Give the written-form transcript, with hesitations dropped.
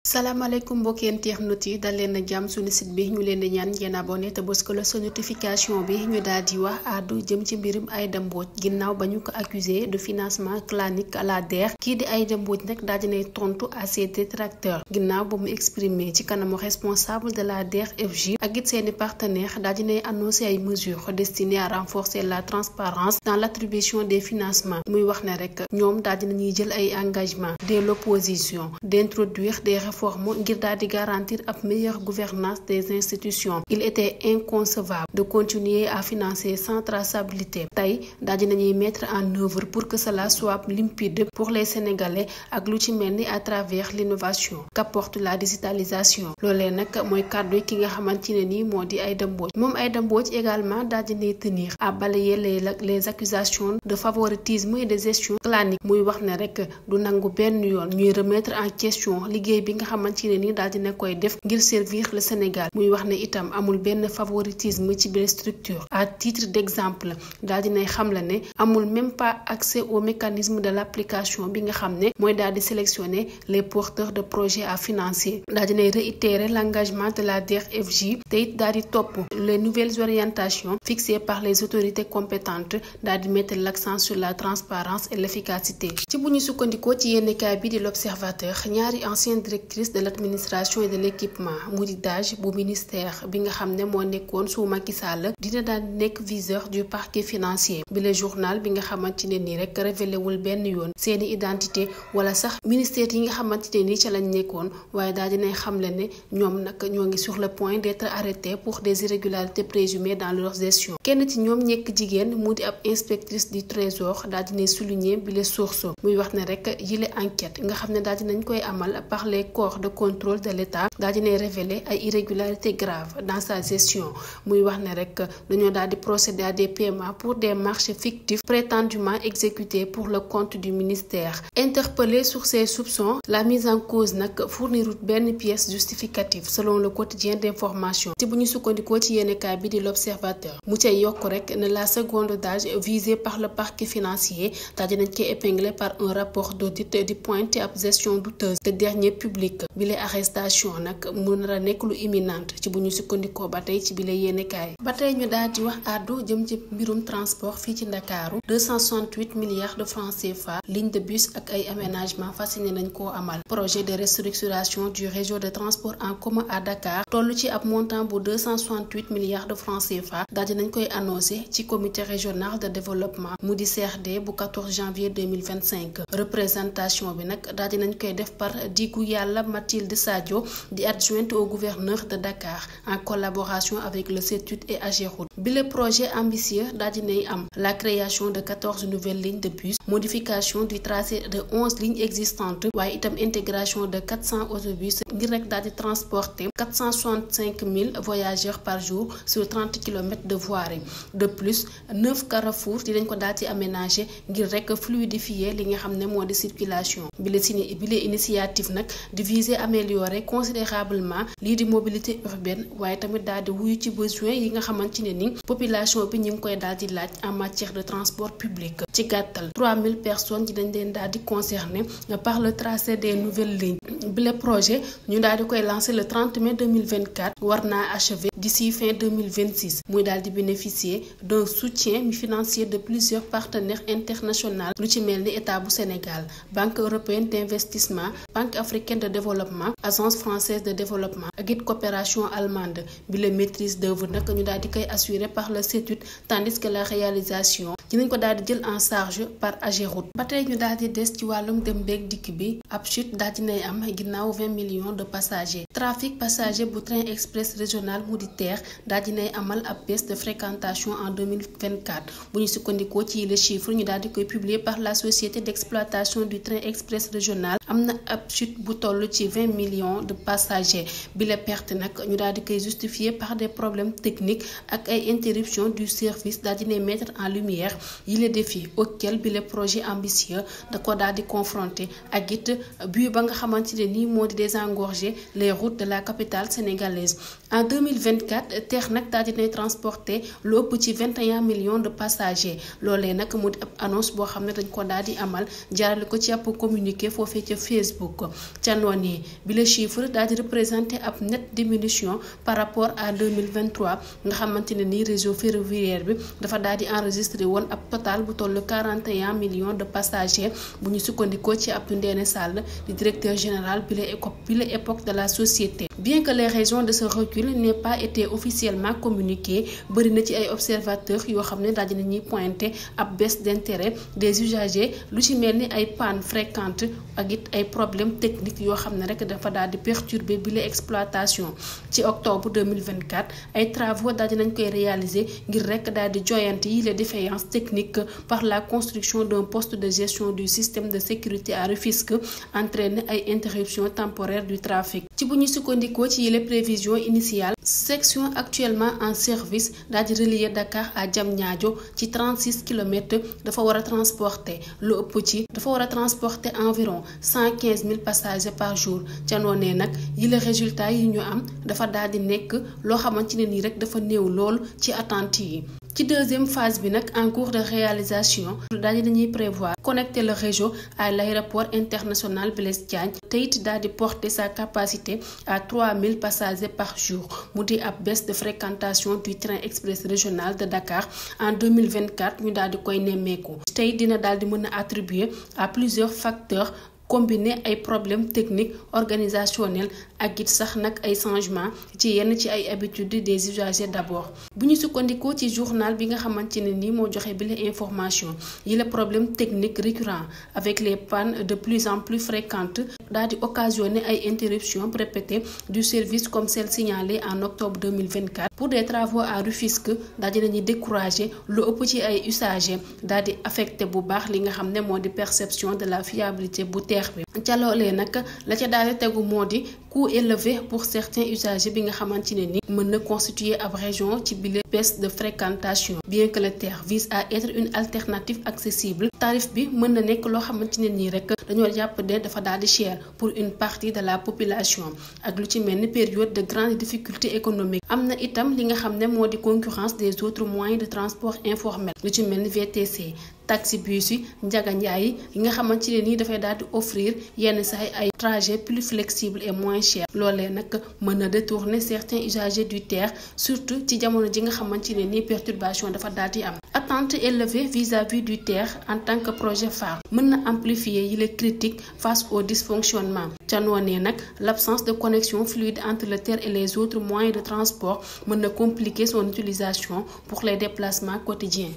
salaamaaleykum mbokki internet yi dal leen a jàmm suñu site bi ñu leen di ñaan ngeen abonné te bës ko la sa notification bi ñu daal di wax àddu jëm ci mbirum Aïda Mbodj ginnaaw ba ñu ko accusé de financement clanique à la DER kii di Aïda Mbodj nag daal dinay tontu à ses détracteurs ginnaaw ba mu exprimé ci kanamu responsable de la DER/FJ ak it seeni partenaires daal dinay annoncé ay mesures destinées à renforcer la transparence dans l'attribution des financements muy wax ne rek ñoom daal dinañuy jël ay engagements de l'opposition d'introduire des réformes ngir daal di garantir ab meilleure gouvernance des institutions. Il était inconcevable de continuer à financer sans traçabilité tey daal dinañuy mettre en œuvre pour que cela soit limpide pour les Sénégalais ak lu ci mel ni à travers l'innovation qu'apporte la digitalisation loolee nag mooy kàddu ki nga xamante ne nii moo di Aïda Mbodj moom Aïda Mbodj également daal dinay tenir à balayer les accusations de favoritisme et de gestion clanique muy wax ne rek du nangu benn yoon ñuy remettre en question liggéey bi nga xamante ne ni daal dina koy def ngir servir le Sénégal muy wax ne itam amul benn favoritisme ci biir structure à titre d'exemple daal dinay xamle ne amul même pas accès au mécanisme de l'application bi nga xam ne mooy daal di sélectionner les porteurs de projets à financer daal dinay réitérer l'engagement de la DER/FJ te it daal di topp les nouvelles orientations fixées par les autorités compétentes daal di mettre l'accent sur la transparence et l'efficacité ci bu ñu sukkandikoo ci yéenekaay bi di l'Observateur ñaari ancienne directrice de l'administration et de l'équipement mu di DAGE bu ministère bi nga xam ne moo nekkoon sous Macky Sall dina daan nekk viseur du parquet financier bi le journal bi nga xamante ne nii rek révélé wul benn yoon seeni identité wala sax ministère yi nga xamante ne nii ca lañ nekkoon waaye daal dinay xamle ne ñoom nag ñoo ngi sur le point d'être arrêtés pour des irrégularités présumées dans leur gestion kenn ci ñoom ñekk jigéen mu di ab inspectrice du trésor daal dinay souligner bi les sources muy wax ne rek yile enquête nga xam ne daal dinañ koy amal par les corps de contrôle de l'État daal dinay révéler ay irrégularités graves dans sa gestion muy wax ne rek dañoo daal di procéder à des paiements pour des marchés fictifs prétendument exécutés pour le compte du ministère. Interpellé sur ces soupçons, la mise en cause nag fournirut benn pièce justificative selon le quotidien d'information ci bu ñu sukkandikoo ci yéenekaay bi di l'Observateur mu cay yokk rek ne la seconde DAGE visée par le parquet financier daal dinañ koy épinglé par un rapport d'audit di pointer ab gestion douteuse de dernier public bi les arrestation nag mu nar a nekk lu imminente ci bu ñu sukkandikoo ba tey ci bi la yéenekaay ba tey ñu daal di wax àddu jëm ci mbirum transport fii ci Ndakaaru 268 milliards de francs CFA ligne de bus ak ay aménagement fasciné nañ koo amal projet de restructuration du réseau de transport en commun à Dakar toll ci ab montant bu 268 milliards de francs CFA daal di nañ koy annoncé ci comité régional de développement mu di CRD bu 14 janvier 2025 représentation bi nag daal di nañ koy def par Digou Yàlla Mathilde Sadio di adjointe au gouverneur de Dakar en collaboration avec le CETUD et AGEROUTE bi le projet ambitieux daal dinay am la création de 14 nouvelles lignes de bus modification du tracé de 11 lignes existantes waaye itam intégration de 400 autobus ngir rek daal di transporter 465 000 voyageurs par jour sur 30 kilomètres de voirie de plus 9 carrefours dinañ ko daal di aménager ngir rek fluidifier li nga xam ne moo di circulation bi le initiative nag di viser améliorer considérablement lii di mobilité urbaine waaye tamit daal di wuyu ci besoin yi nga xamante ne ni population bi ñu ngi koy daal di laaj en matière de transport public ci gàttal 3000 personnes yi dañ leen daal di concerner par le tracé des nouvelles lignes bi le projet ñu daal di koy lancer le 30 mai 2024 war naa achever d'ici fin 2026 muy daal di bénéficier d'un soutien financier de plusieurs partenaires internationaux lu ci mel ni état bu Sénégal Banque européenne d'investissement Banque africaine de développement Agence française de développement ak it coopération allemande bi la maîtrise d'œuvre nag ñu daal di koy assuré par le CETUD tandis que la réalisation dinañ ko daal di jël en charge par AGEROUTE ba tey ñu daal di des ci wàllum dem beeg dikk bi ab chute daal dinay am ginnaaw 20 millions de passagers trafic passager bu train express régional mu di TER daal dinay amal ab baisse de fréquentation en 2024 bu ñu sukkandikoo ci les chiffres ñu daal di koy publier par la société d'exploitation du train express régional am na ab chute bu toll ci 20 millions de passagers bi la perte nag ñu daal di koy justifier par des problèmes techniques ak ay interruptions du service daal dinay mettre en lumière yi les défis auxquels bi le projet ambitieux da ko daal di confronter ak it but ba nga xamante ne nii moo di désengorger les routes de la capitale sénégalaise. En 2024 TER nag daal dinay transporter lu ëpp ci 21 millions de passagers loolee nag mu di ab annonce boo xam ne dañ ko daal di amal jaarale ko ci ab communiqué foofee ca Facebook. ca noonu yi bi le chiffre daal di représenter ab nette diminution par rapport à 2023 nga xamante ne nii réseau ferroviaire bi dafa daal di enregistré woon ab total bu toll 41 millions de passagers bu ñu sukkandikoo ci Abdou Ndéné Sall di directeur général bi la époque de la société. Bien que les raisons de ce recul n'aient pas été officiellement communiquées bëri na ci ay observateurs yoo xam ne daal di nañuy pointer ab baisse d'intérêt des usagers lu ci mel ni ay pannes fréquentes ak it ay problèmes techniques yoo xam ne rek dafa daal di perturber bi la exploitation. ci octobre 2024 ay travaux daal di nañ koy réaliser ngir rek daal di joyanti yi les défaillances techniques par la construction d'un poste de gestion du système de sécurité à Rufisque entraîne ay interruptions temporaires du trafic. ci bu ñu sukkandikoo ci yile prévision initiale section actuellement en service daal di relier Dakar à Diamniadio ci 36 kilomètres dafa war a transporter lu ëpp ci dafa war a transporter environ 115 000 passagers par jour. ca noonee nag yile résultats yi ñu am dafa daal di nekk loo xamante ne nii rek dafa néew lool ci attentes yi. ci deuxième phase bi nag en cours de réalisation daal di dañuy prévoir connecter le réseau à l'aéroport international Blaise Diagne te it daal di porter sa capacité à 3000 passagers par jour mu di ab baisse de fréquentation du train express régional de Dakar en 2024 ñu daal di koy nemmeeku te it dina daal di mën a attribuer à plusieurs facteurs combiner ay problèmes techniques organisationnels ak it sax nag ay changements ci yenn ci ay habitudes des usagers d'abord. bu ñu sukkandikoo ci journal bi nga xamante ne nii moo joxe bi la information yi la problème technique récurrent avec les pannes de plus en plus fréquentes daal di occasionner ay interruptions répétées du service comme celle signalée en octobre 2024 pour des travaux à Rufisque daal di nañuy décourager lu ëpp ci ay usagers daal di affecté bu baax li nga xam ne moo di perception de la fiabilité bu ca loolee nag la ca daal di tegu moo di coût élevé pour certains usagers bi nga xamante ne ni mën na constituer ab raison ci bile baisse de fréquentation. Bien que le TER vise à être une alternative accessible tarif bi mën na nekk loo xamante ne nii rek dañoo jàpp ne dafa daal di cher pour une partie de la population ak lu ci mel ni période de grande difficulté économique. am na itam li nga xam ne moo di concurrence des autres moyens de transport informel lu ci mel ni VTC. taxi bus yi njaga njaay yi nga xamante ne nii dafay daal di offrir yenn sax ay trajets plus flexibles et moins chers loolee nag mën na détourner certains usagers du TER surtout ci jamono ji nga xamante ne nii perturbation dafa daal di am. attente élevée vis-à-vis du TER en tant que projet phare mën na amplifier yi les critiques face au dysfonctionnement. ca noonee nag l'absence de connexion fluide entre le TER et les autres moyens de transport mën na compliquer son utilisation pour les déplacements quotidiens.